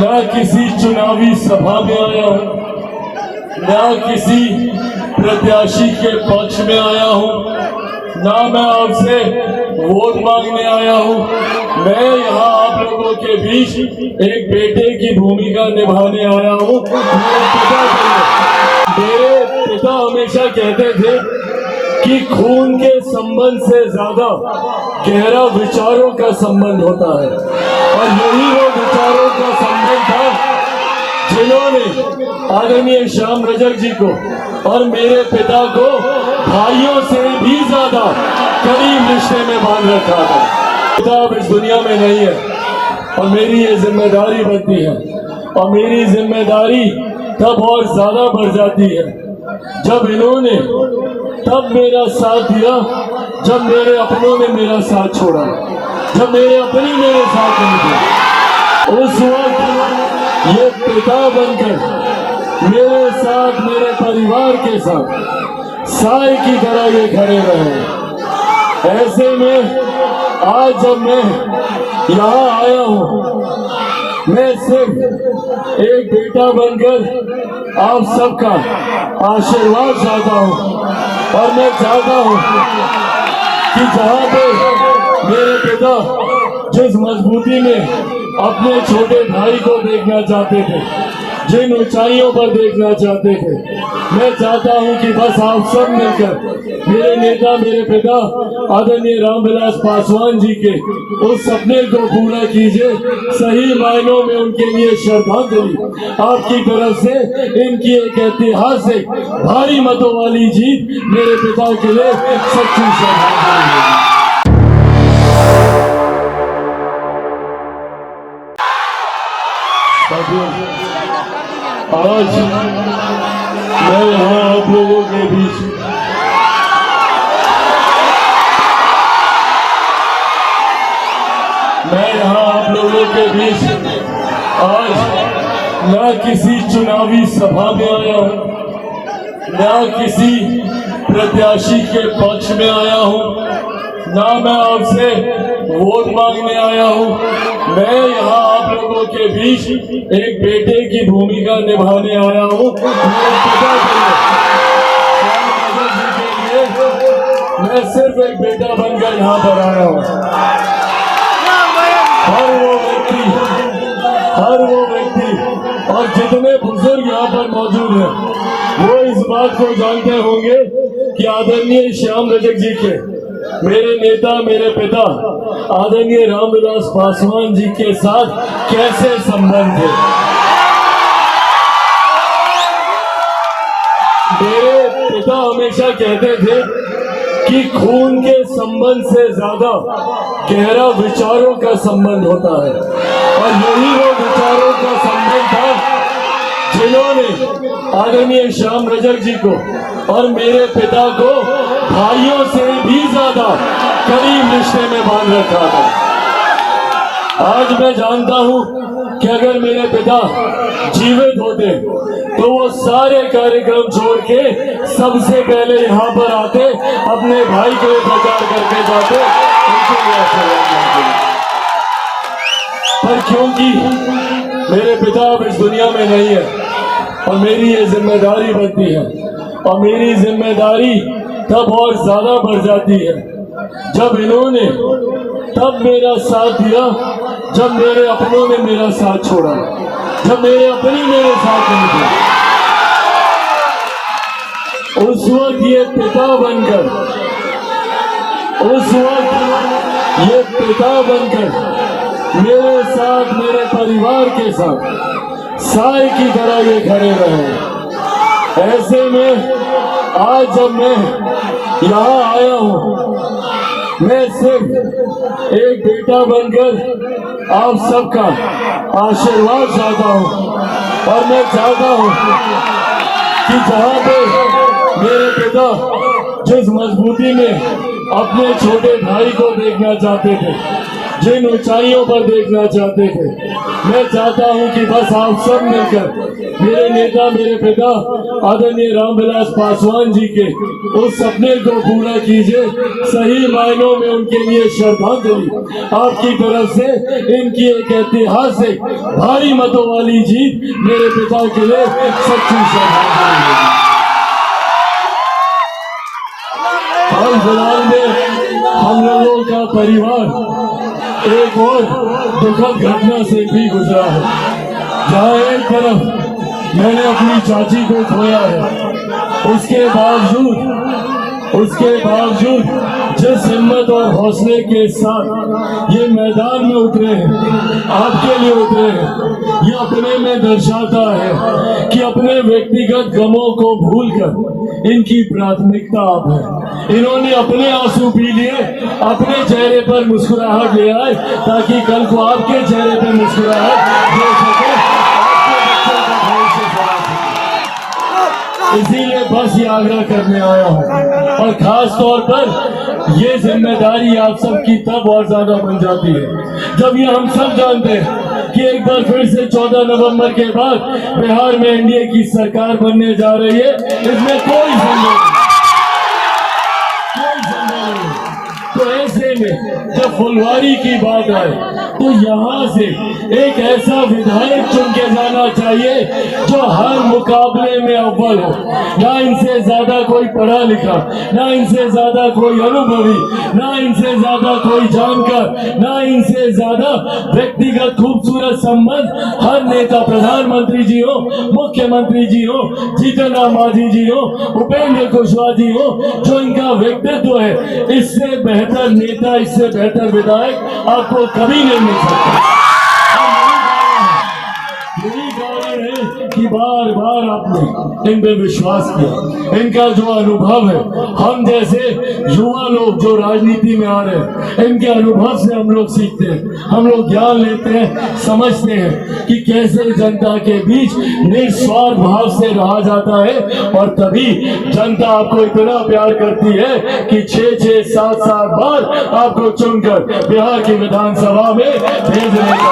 ना किसी चुनावी सभा में आया हूँ, ना किसी प्रत्याशी के पक्ष में आया हूँ, ना मैं आपसे वोट मांगने आया हूँ। मैं यहाँ आप लोगों के बीच एक बेटे की भूमिका निभाने आया हूँ। मेरे पिता हमेशा कहते थे कि खून के संबंध से ज्यादा गहरा विचारों का संबंध होता है, और यही वो विचारों का संबंध था जिन्होंने आदरणीय श्याम रजक जी को और मेरे पिता को भाइयों से भी ज्यादा करीब रिश्ते में बांध रखा था। पिता अब इस दुनिया में नहीं है और मेरी ये जिम्मेदारी बनती है, और मेरी जिम्मेदारी तब और ज्यादा बढ़ जाती है जब इन्होंने तब मेरा साथ दिया जब मेरे अपनों ने मेरा साथ छोड़ा, जब मेरे अपने मेरे साथ नहीं थे। उस वक्त ये पिता बनकर मेरे साथ, मेरे परिवार के साथ साए की तरह ये खड़े रहे। ऐसे में आज जब मैं यहाँ आया हूँ, मैं सिर्फ एक बेटा बनकर आप सबका आशीर्वाद चाहता हूँ, और मैं चाहता हूँ कि जहाँ पे मेरे पिता जिस मजबूती में अपने छोटे भाई को देखना चाहते थे, जिन ऊंचाइयों पर देखना चाहते थे, मैं चाहता हूं कि बस आप सब मिलकर मेरे नेता, मेरे पिता आदरणीय रामविलास पासवान जी के उस सपने को पूरा कीजिए। सही मायनों में उनके लिए श्रद्धांजलि आपकी तरफ से इनकी एक ऐतिहासिक भारी मतों वाली जीत मेरे पिता के लिए सच्ची श्रद्धांजलि। आज मैं यहाँ आप लोगों के बीच आज ना किसी चुनावी सभा में आया हूँ, ना किसी प्रत्याशी के पक्ष में आया हूँ, ना मैं आपसे वोट मांगने आया हूँ। मैं यहाँ आप लोगों के बीच एक बेटे की भूमिका निभाने आया हूँ। मैं सिर्फ एक बेटा बनकर यहाँ पर आया हूँ। हर वो व्यक्ति और जितने बुजुर्ग यहाँ पर मौजूद हैं वो इस बात को जानते होंगे कि आदरणीय श्याम रजक जी के, मेरे नेता, मेरे पिता आदरणीय रामविलास पासवान जी के साथ कैसे संबंध थे। मेरे पिता हमेशा कहते थे कि खून के संबंध से ज्यादा गहरा विचारों का संबंध होता है, और यही वो विचारों का संबंध था जिन्होंने आदरणीय श्याम रजक जी को और मेरे पिता को भाइयों से भी ज्यादा करीब रिश्ते में बांध रखा था। आज मैं जानता हूं कि अगर मेरे पिता जीवित होते तो वो सारे कार्यक्रम छोड़ के सबसे पहले यहाँ पर आते, अपने भाई को प्रचार करके जाते, उनके लिए आशीर्वाद मांगते। पर क्योंकि मेरे पिता अब इस दुनिया में नहीं है और मेरी ये जिम्मेदारी बनती है, और मेरी जिम्मेदारी तब और ज्यादा बढ़ जाती है जब इन्होंने तब मेरा साथ दिया जब मेरे अपनों ने मेरा साथ छोड़ा, जब मेरे अपने मेरे साथ नहीं थे। उस वक्त ये पिता बनकर मेरे साथ, मेरे परिवार के साथ साए की तरह ये खड़े रहे। ऐसे में आज जब मैं यहाँ आया हूँ, मैं सिर्फ एक बेटा बनकर आप सबका आशीर्वाद चाहता हूँ, और मैं चाहता हूँ कि जहाँ पे मेरे पिता जिस मजबूती में अपने छोटे भाई को देखना चाहते थे, जिन ऊंचाइयों पर देखना चाहते थे, मैं चाहता हूं कि बस आप सब मिलकर मेरे नेता, मेरे पिता आदरणीय रामविलास पासवान जी के उस सपने को पूरा कीजिए। सही मायनों में उनके लिए श्रद्धांजलि आपकी तरफ से इनकी एक ऐतिहासिक भारी मतों वाली जीत मेरे पिता के लिए सच्ची श्रद्धांजलि। हाल फिलहाल में हम लोगों का परिवार एक और दुखद घटना से भी गुजरा है, जहाँ एक तरफ मैंने अपनी चाची को खोया है, उसके बावजूद जिस हिम्मत और हौसले के साथ ये मैदान में उतरे हैं, आपके लिए उतरे हैं, ये अपने में दर्शाता है कि अपने व्यक्तिगत गमों को भूलकर इनकी प्राथमिकता आप है। इन्होंने अपने आंसू पी लिए, अपने चेहरे पर मुस्कुराहट ले आए, ताकि कल को आपके चेहरे पर मुस्कुराहट दे सके, आपके बच्चों का भविष्य सजा सके। इसीलिए बस ये आग्रह करने आया हूँ, और खास तौर पर ये जिम्मेदारी आप सबकी तब और ज्यादा बन जाती है जब ये हम सब जानते हैं कि एक बार फिर से 14 नवंबर के बाद बिहार में एनडीए की सरकार बनने जा रही है। इसमें कोई संदेह नहीं। तो ऐसे में जब फुलवारी की बात आए तो यहाँ से एक ऐसा विधायक चुन के जाना चाहिए जो हर मुकाबले में अव्वल हो। ना इनसे ज्यादा कोई पढ़ा लिखा, ना इनसे ज्यादा कोई अनुभवी, ना इनसे ज्यादा कोई जानकार, ना इनसे ज्यादा व्यक्तिगत खूबसूरत संबंध हर नेता, प्रधानमंत्री जी हो, मुख्यमंत्री जी हो, जीतन राम मांझी जी हो, उपेंद्र कुशवाहा जी हो, जो इनका व्यक्तित्व है, इससे बेहतर नेता, इससे बेहतर विधायक आपको कभी नहीं मिल सकता। यही कारण है कि बार बार आपने इन पे विश्वास किया। इनका जो अनुभव है, हम जैसे युवा लोग जो राजनीति में आ रहे हैं, इनके अनुभव से हम लोग सीखते हैं, हम लोग ज्ञान लेते हैं, समझते हैं कि कैसे जनता के बीच निस्वार्थ भाव से रहा जाता है, और तभी जनता आपको इतना प्यार करती है कि 6-6, 7-7 बार आपको चुनकर बिहार की विधानसभा में भेजने का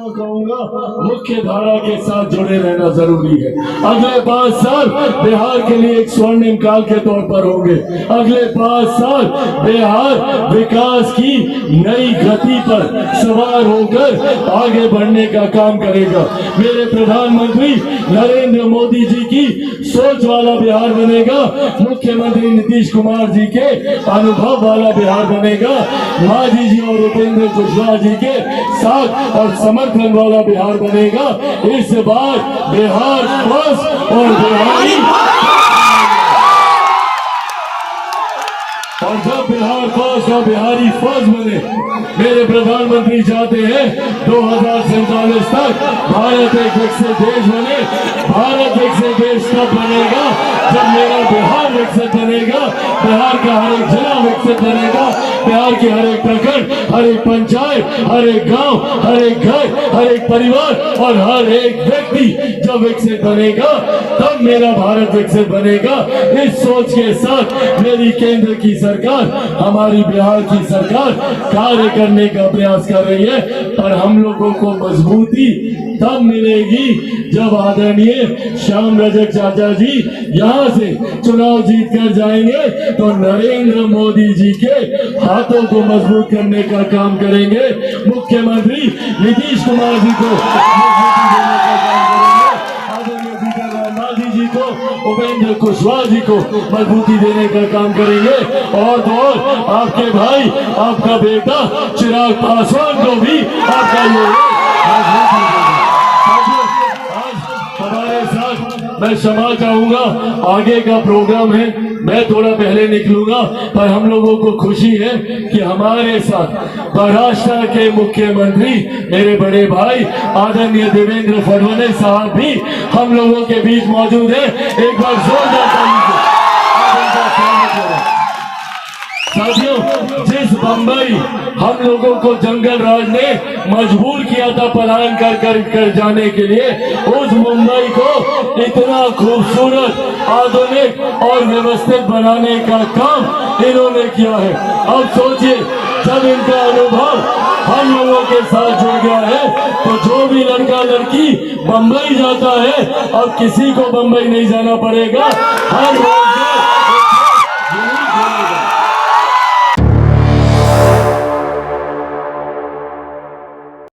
कहूंगा, मुख्य धारा के साथ जुड़े रहना जरूरी है। अगले 5 साल बिहार के लिए एक स्वर्णिम काल के तौर पर होंगे। अगले 5 साल बिहार विकास की नई गति पर सवार होकर आगे बढ़ने का काम करेगा। मेरे प्रधानमंत्री नरेंद्र मोदी जी की सोच वाला बिहार बनेगा, मुख्यमंत्री नीतीश कुमार जी के अनुभव वाला बिहार बनेगा, मांझी जी और उपेंद्र कुशवाहा जी के साथ और समर्थन वाला बिहार बनेगा। इस बार बिहार फर्स्ट और बिहारी, और जब बिहार फर्स्ट और बिहारी फर्स्ट बने, मेरे प्रधानमंत्री चाहते हैं 2047 तक भारत एक विकसित देश बने। भारत विकसित देश तब बनेगा जब मेरा बिहार विकसित बनेगा, बिहार का हर एक जिला विकसित बनेगा, बिहार के हर एक प्रखंड, हर एक पंचायत, हर एक गांव, हर एक घर, हर एक परिवार और हर एक व्यक्ति जब विकसित बनेगा, तब मेरा भारत विकसित बनेगा। इस सोच के साथ मेरी केंद्र की सरकार, हमारी बिहार की सरकार कार्य करने का प्रयास कर रही है, पर हम लोगों को मजबूती तब मिलेगी जब आदरणीय श्याम रजक चाचा जी यहाँ से चुनाव जीत कर जाएंगे, तो नरेंद्र मोदी जी के हाथों को मजबूत करने का काम करेंगे, मुख्यमंत्री नीतीश कुमार जी को मजबूती देने का काम करेंगे, आदरणीय जीतन राम मांझी जी को, उपेंद्र कुशवाहा जी को मजबूती देने का काम करेंगे, और तो और आपके भाई, आपका बेटा चिराग पासवान को भी आपका मजबूती देगा। हमारे साथ मैं क्षमा चाहूंगा, आगे का प्रोग्राम है, मैं थोड़ा पहले निकलूंगा, पर हम लोगों को खुशी है कि हमारे साथ महाराष्ट्र के मुख्यमंत्री मेरे बड़े भाई आदरणीय देवेंद्र फडणवीस साहब भी हम लोगों के बीच मौजूद है। एक बार जोरदार ताली से साथियों, जिस बंबई हम लोगों को जंगल राज ने मजबूर किया था पलायन कर जाने के लिए, उस मुंबई को इतना खूबसूरत, आधुनिक और व्यवस्थित बनाने का काम इन्होंने किया है। अब सोचिए, जब इनका अनुभव हम लोगों के साथ जुड़ गया है, तो जो भी लड़का लड़की बंबई जाता है, अब किसी को बंबई नहीं जाना पड़ेगा। हर